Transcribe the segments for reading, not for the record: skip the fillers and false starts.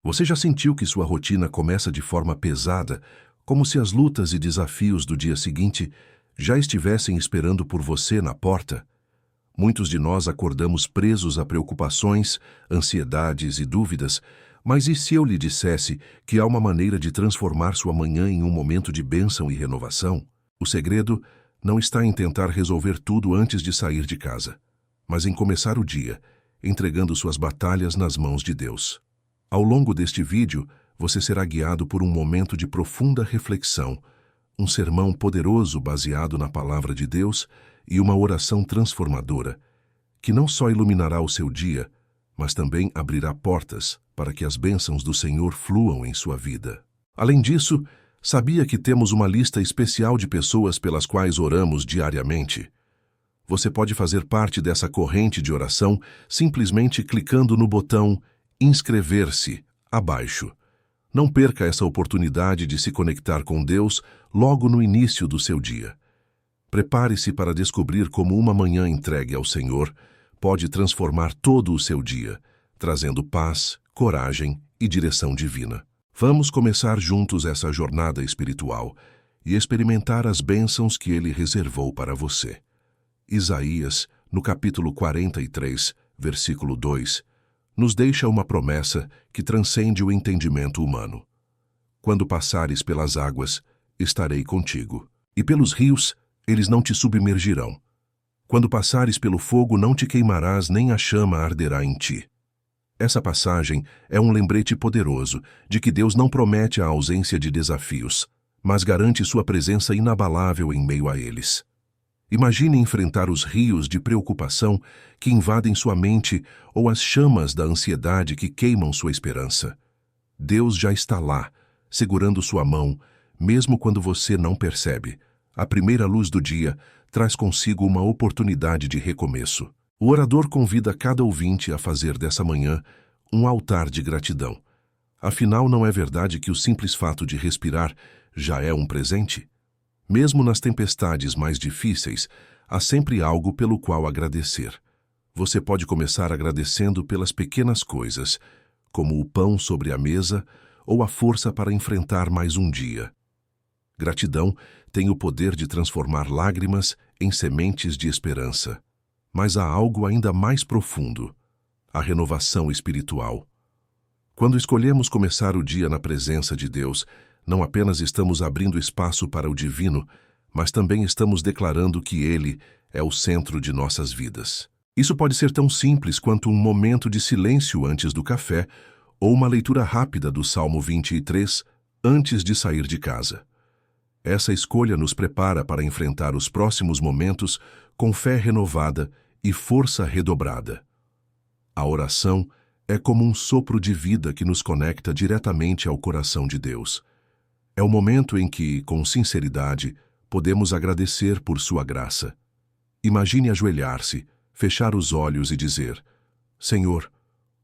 Você já sentiu que sua rotina começa de forma pesada, como se as lutas e desafios do dia seguinte já estivessem esperando por você na porta? Muitos de nós acordamos presos a preocupações, ansiedades e dúvidas, mas e se eu lhe dissesse que há uma maneira de transformar sua manhã em um momento de bênção e renovação? O segredo não está em tentar resolver tudo antes de sair de casa, mas em começar o dia, entregando suas batalhas nas mãos de Deus. Ao longo deste vídeo, você será guiado por um momento de profunda reflexão, um sermão poderoso baseado na palavra de Deus e uma oração transformadora, que não só iluminará o seu dia, mas também abrirá portas para que as bênçãos do Senhor fluam em sua vida. Além disso, sabia que temos uma lista especial de pessoas pelas quais oramos diariamente? Você pode fazer parte dessa corrente de oração simplesmente clicando no botão inscrever-se abaixo. Não perca essa oportunidade de se conectar com Deus logo no início do seu dia. Prepare-se para descobrir como uma manhã entregue ao Senhor pode transformar todo o seu dia, trazendo paz, coragem e direção divina. Vamos começar juntos essa jornada espiritual e experimentar as bênçãos que Ele reservou para você. Isaías, no capítulo 43, versículo 2, nos deixa uma promessa que transcende o entendimento humano. Quando passares pelas águas, estarei contigo, e pelos rios, eles não te submergirão. Quando passares pelo fogo, não te queimarás, nem a chama arderá em ti. Essa passagem é um lembrete poderoso de que Deus não promete a ausência de desafios, mas garante sua presença inabalável em meio a eles. Imagine enfrentar os rios de preocupação que invadem sua mente ou as chamas da ansiedade que queimam sua esperança. Deus já está lá, segurando sua mão, mesmo quando você não percebe. A primeira luz do dia traz consigo uma oportunidade de recomeço. O orador convida cada ouvinte a fazer dessa manhã um altar de gratidão. Afinal, não é verdade que o simples fato de respirar já é um presente? Mesmo nas tempestades mais difíceis, há sempre algo pelo qual agradecer. Você pode começar agradecendo pelas pequenas coisas, como o pão sobre a mesa ou a força para enfrentar mais um dia. Gratidão tem o poder de transformar lágrimas em sementes de esperança. Mas há algo ainda mais profundo: a renovação espiritual. Quando escolhemos começar o dia na presença de Deus, não apenas estamos abrindo espaço para o divino, mas também estamos declarando que Ele é o centro de nossas vidas. Isso pode ser tão simples quanto um momento de silêncio antes do café ou uma leitura rápida do Salmo 23 antes de sair de casa. Essa escolha nos prepara para enfrentar os próximos momentos com fé renovada e força redobrada. A oração é como um sopro de vida que nos conecta diretamente ao coração de Deus. É o momento em que, com sinceridade, podemos agradecer por sua graça. Imagine ajoelhar-se, fechar os olhos e dizer: Senhor,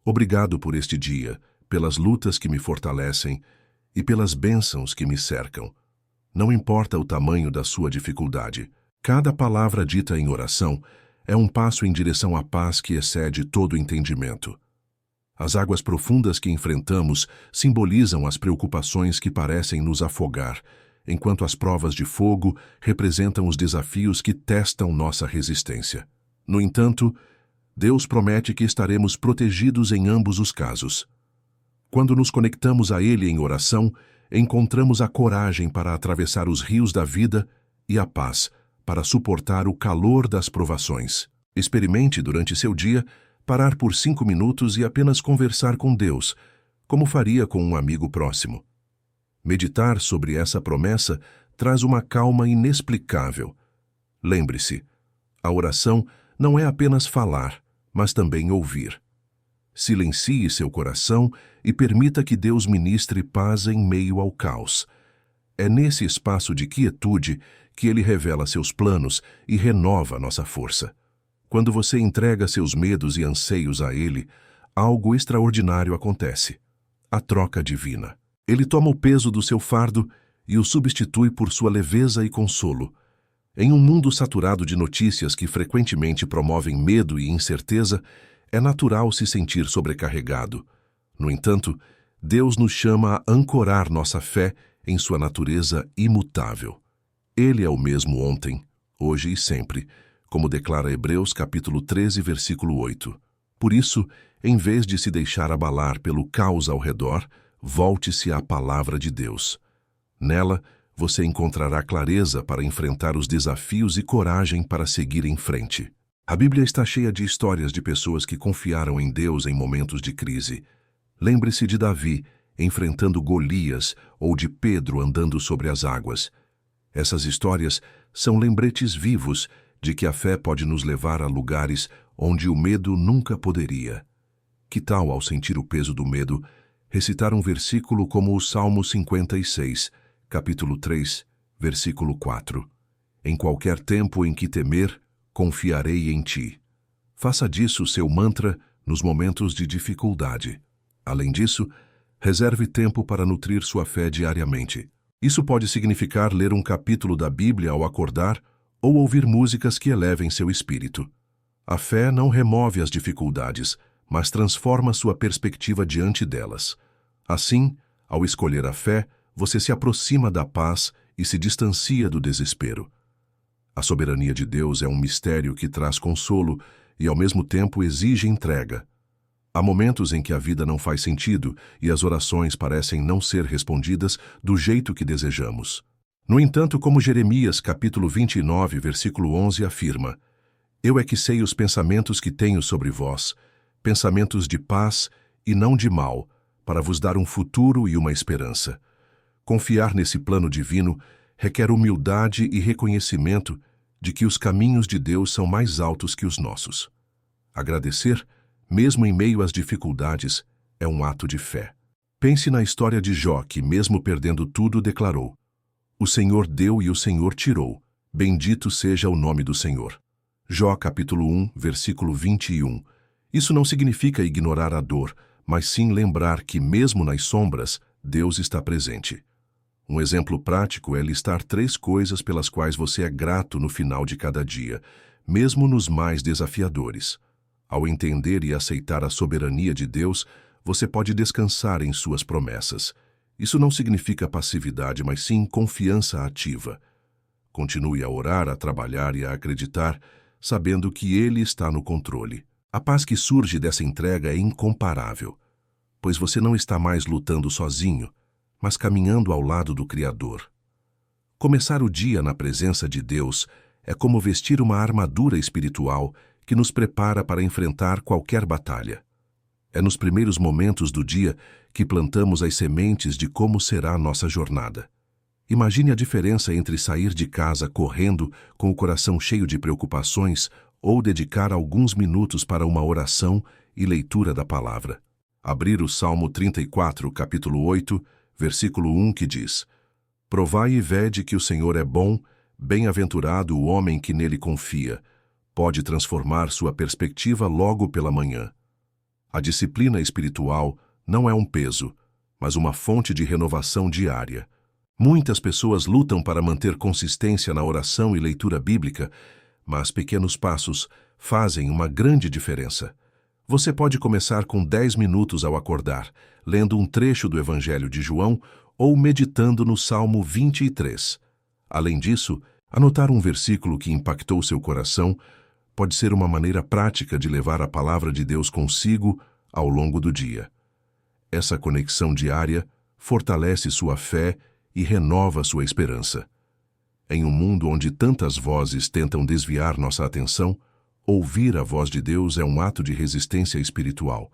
obrigado por este dia, pelas lutas que me fortalecem e pelas bênçãos que me cercam. Não importa o tamanho da sua dificuldade, cada palavra dita em oração é um passo em direção à paz que excede todo entendimento. As águas profundas que enfrentamos simbolizam as preocupações que parecem nos afogar, enquanto as provas de fogo representam os desafios que testam nossa resistência. No entanto, Deus promete que estaremos protegidos em ambos os casos. Quando nos conectamos a Ele em oração, encontramos a coragem para atravessar os rios da vida e a paz para suportar o calor das provações. Experimente durante seu dia parar por 5 minutos e apenas conversar com Deus, como faria com um amigo próximo. Meditar sobre essa promessa traz uma calma inexplicável. Lembre-se, a oração não é apenas falar, mas também ouvir. Silencie seu coração e permita que Deus ministre paz em meio ao caos. É nesse espaço de quietude que Ele revela seus planos e renova nossa força. Quando você entrega seus medos e anseios a Ele, algo extraordinário acontece: a troca divina. Ele toma o peso do seu fardo e o substitui por sua leveza e consolo. Em um mundo saturado de notícias que frequentemente promovem medo e incerteza, é natural se sentir sobrecarregado. No entanto, Deus nos chama a ancorar nossa fé em sua natureza imutável. Ele é o mesmo ontem, hoje e sempre, como declara Hebreus capítulo 13, versículo 8. Por isso, em vez de se deixar abalar pelo caos ao redor, volte-se à palavra de Deus. Nela, você encontrará clareza para enfrentar os desafios e coragem para seguir em frente. A Bíblia está cheia de histórias de pessoas que confiaram em Deus em momentos de crise. Lembre-se de Davi, enfrentando Golias, ou de Pedro andando sobre as águas. Essas histórias são lembretes vivos de que a fé pode nos levar a lugares onde o medo nunca poderia. Que tal, ao sentir o peso do medo, recitar um versículo como o Salmo 56, capítulo 3, versículo 4. Em qualquer tempo em que temer, confiarei em ti. Faça disso seu mantra nos momentos de dificuldade. Além disso, reserve tempo para nutrir sua fé diariamente. Isso pode significar ler um capítulo da Bíblia ao acordar ou ouvir músicas que elevem seu espírito. A fé não remove as dificuldades, mas transforma sua perspectiva diante delas. Assim, ao escolher a fé, você se aproxima da paz e se distancia do desespero. A soberania de Deus é um mistério que traz consolo e, ao mesmo tempo, exige entrega. Há momentos em que a vida não faz sentido e as orações parecem não ser respondidas do jeito que desejamos. No entanto, como Jeremias, capítulo 29, versículo 11, afirma: Eu é que sei os pensamentos que tenho sobre vós, pensamentos de paz e não de mal, para vos dar um futuro e uma esperança. Confiar nesse plano divino requer humildade e reconhecimento de que os caminhos de Deus são mais altos que os nossos. Agradecer, mesmo em meio às dificuldades, é um ato de fé. Pense na história de Jó, que, mesmo perdendo tudo, declarou: O Senhor deu e o Senhor tirou. Bendito seja o nome do Senhor. Jó capítulo 1, versículo 21. Isso não significa ignorar a dor, mas sim lembrar que, mesmo nas sombras, Deus está presente. Um exemplo prático é listar 3 coisas pelas quais você é grato no final de cada dia, mesmo nos mais desafiadores. Ao entender e aceitar a soberania de Deus, você pode descansar em suas promessas. Isso não significa passividade, mas sim confiança ativa. Continue a orar, a trabalhar e a acreditar, sabendo que Ele está no controle. A paz que surge dessa entrega é incomparável, pois você não está mais lutando sozinho, mas caminhando ao lado do Criador. Começar o dia na presença de Deus é como vestir uma armadura espiritual que nos prepara para enfrentar qualquer batalha. É nos primeiros momentos do dia que plantamos as sementes de como será a nossa jornada. Imagine a diferença entre sair de casa correndo com o coração cheio de preocupações ou dedicar alguns minutos para uma oração e leitura da palavra. Abrir o Salmo 34, capítulo 8, versículo 1, que diz: Provai e vede que o Senhor é bom, bem-aventurado o homem que nele confia. Pode transformar sua perspectiva logo pela manhã. A disciplina espiritual não é um peso, mas uma fonte de renovação diária. Muitas pessoas lutam para manter consistência na oração e leitura bíblica, mas pequenos passos fazem uma grande diferença. Você pode começar com 10 minutos ao acordar, lendo um trecho do Evangelho de João ou meditando no Salmo 23. Além disso, anotar um versículo que impactou seu coração pode ser uma maneira prática de levar a palavra de Deus consigo ao longo do dia. Essa conexão diária fortalece sua fé e renova sua esperança. Em um mundo onde tantas vozes tentam desviar nossa atenção, ouvir a voz de Deus é um ato de resistência espiritual.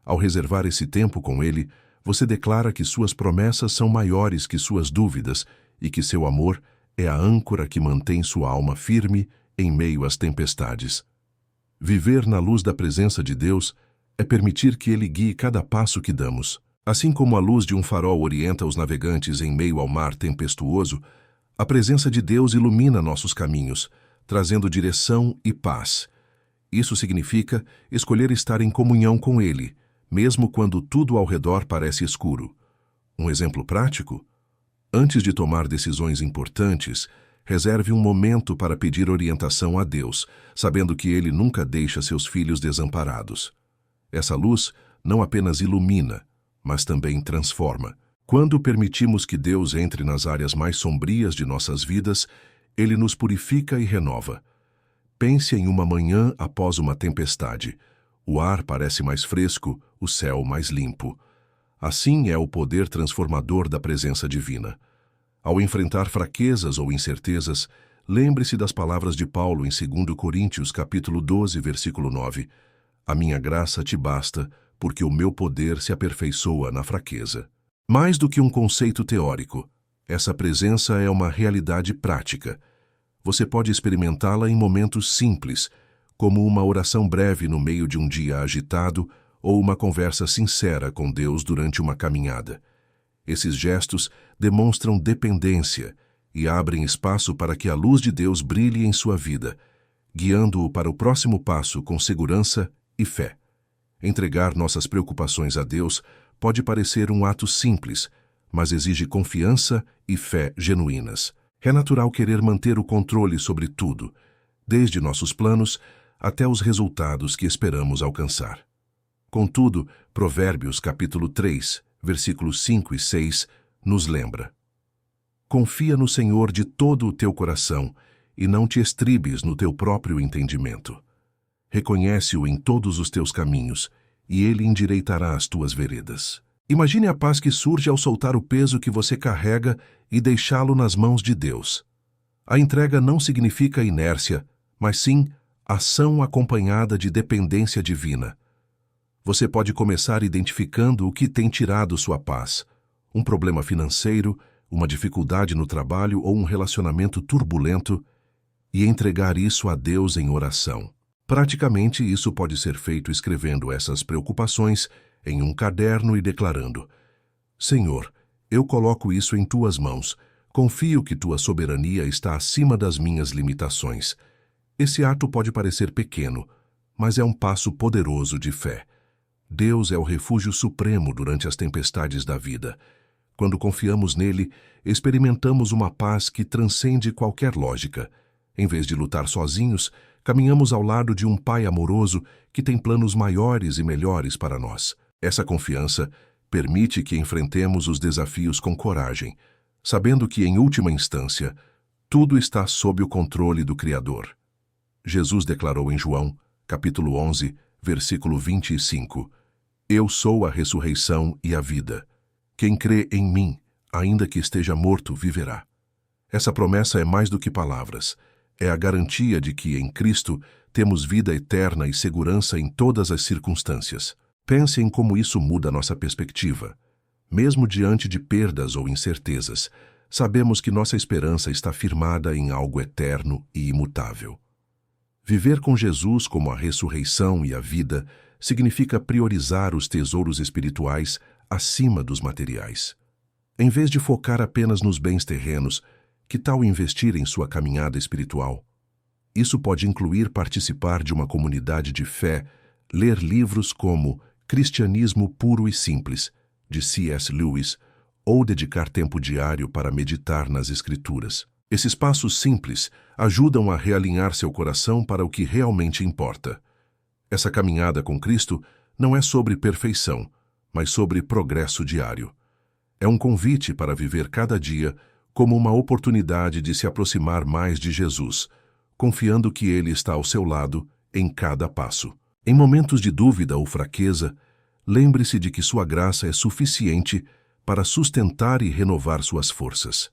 Ao reservar esse tempo com Ele, você declara que suas promessas são maiores que suas dúvidas e que seu amor é a âncora que mantém sua alma firme em meio às tempestades. Viver na luz da presença de Deus é permitir que Ele guie cada passo que damos. Assim como a luz de um farol orienta os navegantes em meio ao mar tempestuoso, a presença de Deus ilumina nossos caminhos, trazendo direção e paz. Isso significa escolher estar em comunhão com Ele, mesmo quando tudo ao redor parece escuro. Um exemplo prático? Antes de tomar decisões importantes, reserve um momento para pedir orientação a Deus, sabendo que Ele nunca deixa seus filhos desamparados. Essa luz não apenas ilumina, mas também transforma. Quando permitimos que Deus entre nas áreas mais sombrias de nossas vidas, Ele nos purifica e renova. Pense em uma manhã após uma tempestade. O ar parece mais fresco, o céu mais limpo. Assim é o poder transformador da presença divina. Ao enfrentar fraquezas ou incertezas, lembre-se das palavras de Paulo em 2 Coríntios, capítulo 12, versículo 9. A minha graça te basta, porque o meu poder se aperfeiçoa na fraqueza. Mais do que um conceito teórico, essa presença é uma realidade prática. Você pode experimentá-la em momentos simples, como uma oração breve no meio de um dia agitado ou uma conversa sincera com Deus durante uma caminhada. Esses gestos demonstram dependência e abrem espaço para que a luz de Deus brilhe em sua vida, guiando-o para o próximo passo com segurança e fé. Entregar nossas preocupações a Deus pode parecer um ato simples, mas exige confiança e fé genuínas. É natural querer manter o controle sobre tudo, desde nossos planos até os resultados que esperamos alcançar. Contudo, Provérbios capítulo 3, versículos 5 e 6, nos lembra: confia no Senhor de todo o teu coração e não te estribes no teu próprio entendimento. Reconhece-o em todos os teus caminhos, e ele endireitará as tuas veredas. Imagine a paz que surge ao soltar o peso que você carrega e deixá-lo nas mãos de Deus. A entrega não significa inércia, mas sim ação acompanhada de dependência divina. Você pode começar identificando o que tem tirado sua paz: um problema financeiro, uma dificuldade no trabalho ou um relacionamento turbulento, e entregar isso a Deus em oração. Praticamente, isso pode ser feito escrevendo essas preocupações em um caderno e declarando: Senhor, eu coloco isso em tuas mãos. Confio que tua soberania está acima das minhas limitações. Esse ato pode parecer pequeno, mas é um passo poderoso de fé. Deus é o refúgio supremo durante as tempestades da vida. Quando confiamos nele, experimentamos uma paz que transcende qualquer lógica. Em vez de lutar sozinhos, caminhamos ao lado de um Pai amoroso que tem planos maiores e melhores para nós. Essa confiança permite que enfrentemos os desafios com coragem, sabendo que, em última instância, tudo está sob o controle do Criador. Jesus declarou em João, capítulo 11, versículo 25, Eu sou a ressurreição e a vida. Quem crê em mim, ainda que esteja morto, viverá. Essa promessa é mais do que palavras. É a garantia de que, em Cristo, temos vida eterna e segurança em todas as circunstâncias. Pense em como isso muda nossa perspectiva. Mesmo diante de perdas ou incertezas, sabemos que nossa esperança está firmada em algo eterno e imutável. Viver com Jesus como a ressurreição e a vida significa priorizar os tesouros espirituais acima dos materiais. Em vez de focar apenas nos bens terrenos, que tal investir em sua caminhada espiritual? Isso pode incluir participar de uma comunidade de fé, ler livros como Cristianismo Puro e Simples, de C.S. Lewis, ou dedicar tempo diário para meditar nas Escrituras. Esses passos simples ajudam a realinhar seu coração para o que realmente importa. Essa caminhada com Cristo não é sobre perfeição, mas sobre progresso diário. É um convite para viver cada dia como uma oportunidade de se aproximar mais de Jesus, confiando que Ele está ao seu lado em cada passo. Em momentos de dúvida ou fraqueza, lembre-se de que sua graça é suficiente para sustentar e renovar suas forças.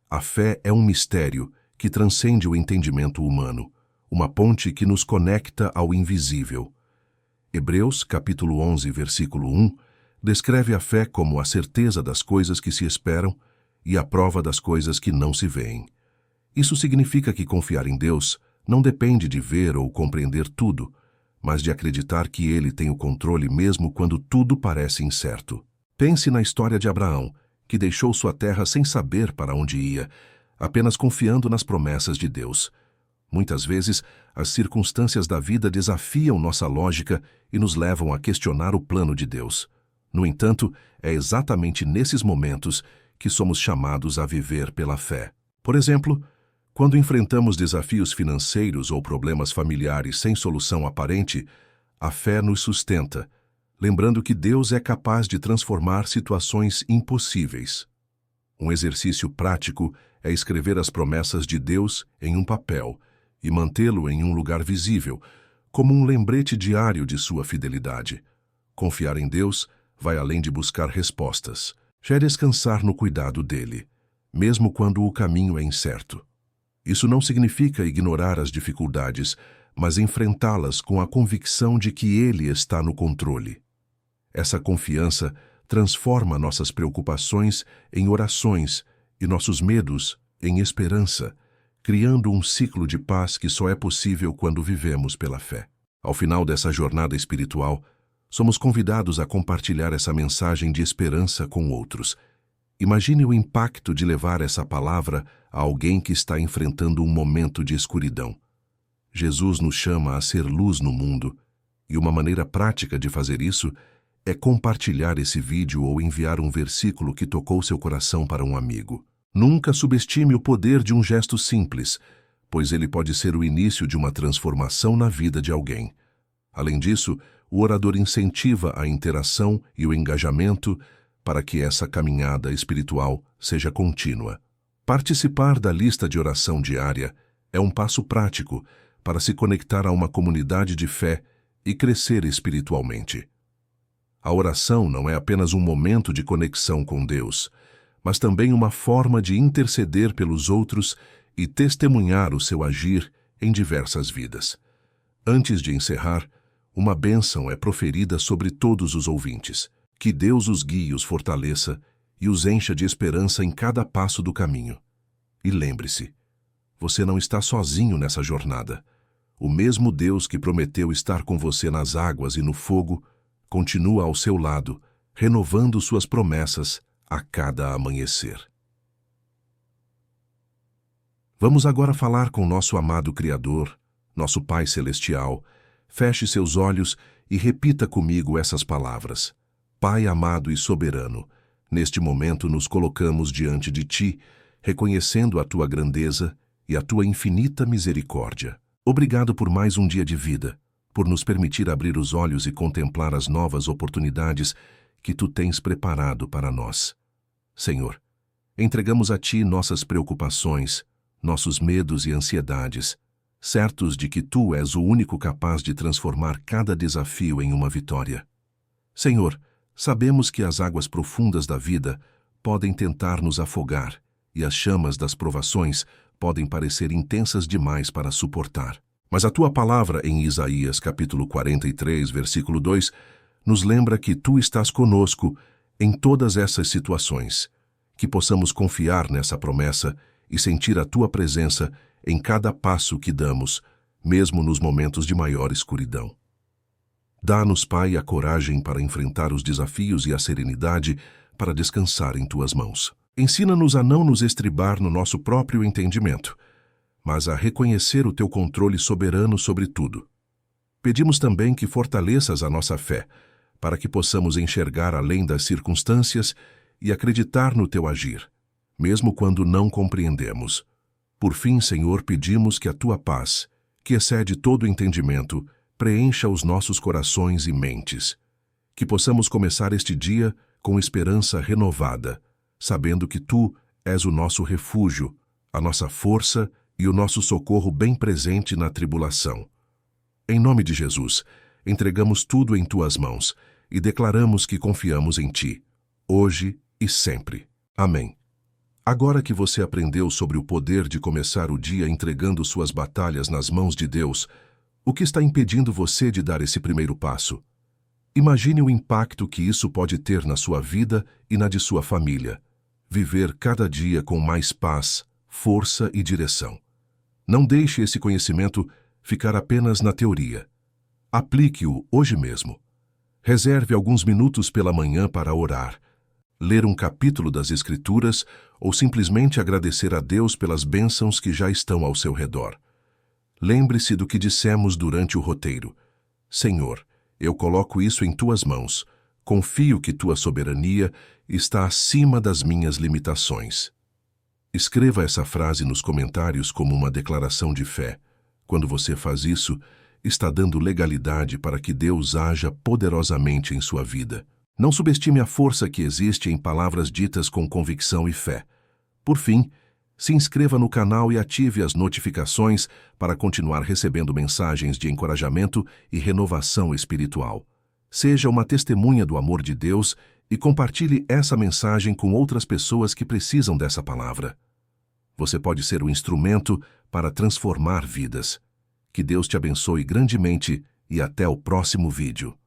A fé é um mistério que transcende o entendimento humano, uma ponte que nos conecta ao invisível. Hebreus, capítulo 11, versículo 1, descreve a fé como a certeza das coisas que se esperam e a prova das coisas que não se veem. Isso significa que confiar em Deus não depende de ver ou compreender tudo, mas de acreditar que Ele tem o controle mesmo quando tudo parece incerto. Pense na história de Abraão, que deixou sua terra sem saber para onde ia, apenas confiando nas promessas de Deus. Muitas vezes, as circunstâncias da vida desafiam nossa lógica e nos levam a questionar o plano de Deus. No entanto, é exatamente nesses momentos que somos chamados a viver pela fé. Por exemplo, quando enfrentamos desafios financeiros ou problemas familiares sem solução aparente, a fé nos sustenta, lembrando que Deus é capaz de transformar situações impossíveis. Um exercício prático é escrever as promessas de Deus em um papel e mantê-lo em um lugar visível, como um lembrete diário de sua fidelidade. Confiar em Deus vai além de buscar respostas. Já é descansar no cuidado dele, mesmo quando o caminho é incerto. Isso não significa ignorar as dificuldades, mas enfrentá-las com a convicção de que ele está no controle. Essa confiança transforma nossas preocupações em orações e nossos medos em esperança, criando um ciclo de paz que só é possível quando vivemos pela fé. Ao final dessa jornada espiritual, somos convidados a compartilhar essa mensagem de esperança com outros. Imagine o impacto de levar essa palavra a alguém que está enfrentando um momento de escuridão. Jesus nos chama a ser luz no mundo, e uma maneira prática de fazer isso é compartilhar esse vídeo ou enviar um versículo que tocou seu coração para um amigo. Nunca subestime o poder de um gesto simples, pois ele pode ser o início de uma transformação na vida de alguém. Além disso, o orador incentiva a interação e o engajamento para que essa caminhada espiritual seja contínua. Participar da lista de oração diária é um passo prático para se conectar a uma comunidade de fé e crescer espiritualmente. A oração não é apenas um momento de conexão com Deus, mas também uma forma de interceder pelos outros e testemunhar o seu agir em diversas vidas. Antes de encerrar, uma bênção é proferida sobre todos os ouvintes. Que Deus os guie e os fortaleça e os encha de esperança em cada passo do caminho. E lembre-se, você não está sozinho nessa jornada. O mesmo Deus que prometeu estar com você nas águas e no fogo, continua ao seu lado, renovando suas promessas a cada amanhecer. Vamos agora falar com nosso amado Criador, nosso Pai Celestial. Feche seus olhos e repita comigo essas palavras. Pai amado e soberano, neste momento nos colocamos diante de Ti, reconhecendo a Tua grandeza e a Tua infinita misericórdia. Obrigado por mais um dia de vida, por nos permitir abrir os olhos e contemplar as novas oportunidades que Tu tens preparado para nós. Senhor, entregamos a Ti nossas preocupações, nossos medos e ansiedades, certos de que Tu és o único capaz de transformar cada desafio em uma vitória. Senhor, sabemos que as águas profundas da vida podem tentar nos afogar e as chamas das provações podem parecer intensas demais para suportar. Mas a Tua palavra em Isaías capítulo 43, versículo 2, nos lembra que Tu estás conosco em todas essas situações, que possamos confiar nessa promessa e sentir a Tua presença em cada passo que damos, mesmo nos momentos de maior escuridão. Dá-nos, Pai, a coragem para enfrentar os desafios e a serenidade para descansar em Tuas mãos. Ensina-nos a não nos estribar no nosso próprio entendimento, mas a reconhecer o Teu controle soberano sobre tudo. Pedimos também que fortaleças a nossa fé, para que possamos enxergar além das circunstâncias e acreditar no Teu agir, mesmo quando não compreendemos. Por fim, Senhor, pedimos que a Tua paz, que excede todo entendimento, preencha os nossos corações e mentes. Que possamos começar este dia com esperança renovada, sabendo que Tu és o nosso refúgio, a nossa força e o nosso socorro bem presente na tribulação. Em nome de Jesus, entregamos tudo em Tuas mãos e declaramos que confiamos em Ti, hoje e sempre. Amém. Agora que você aprendeu sobre o poder de começar o dia entregando suas batalhas nas mãos de Deus, o que está impedindo você de dar esse primeiro passo? Imagine o impacto que isso pode ter na sua vida e na de sua família. Viver cada dia com mais paz, força e direção. Não deixe esse conhecimento ficar apenas na teoria. Aplique-o hoje mesmo. Reserve alguns minutos pela manhã para orar, ler um capítulo das Escrituras ou simplesmente agradecer a Deus pelas bênçãos que já estão ao seu redor. Lembre-se do que dissemos durante o roteiro. Senhor, eu coloco isso em Tuas mãos. Confio que Tua soberania está acima das minhas limitações. Escreva essa frase nos comentários como uma declaração de fé. Quando você faz isso, está dando legalidade para que Deus haja poderosamente em sua vida. Não subestime a força que existe em palavras ditas com convicção e fé. Por fim, se inscreva no canal e ative as notificações para continuar recebendo mensagens de encorajamento e renovação espiritual. Seja uma testemunha do amor de Deus e compartilhe essa mensagem com outras pessoas que precisam dessa palavra. Você pode ser o instrumento para transformar vidas. Que Deus te abençoe grandemente e até o próximo vídeo.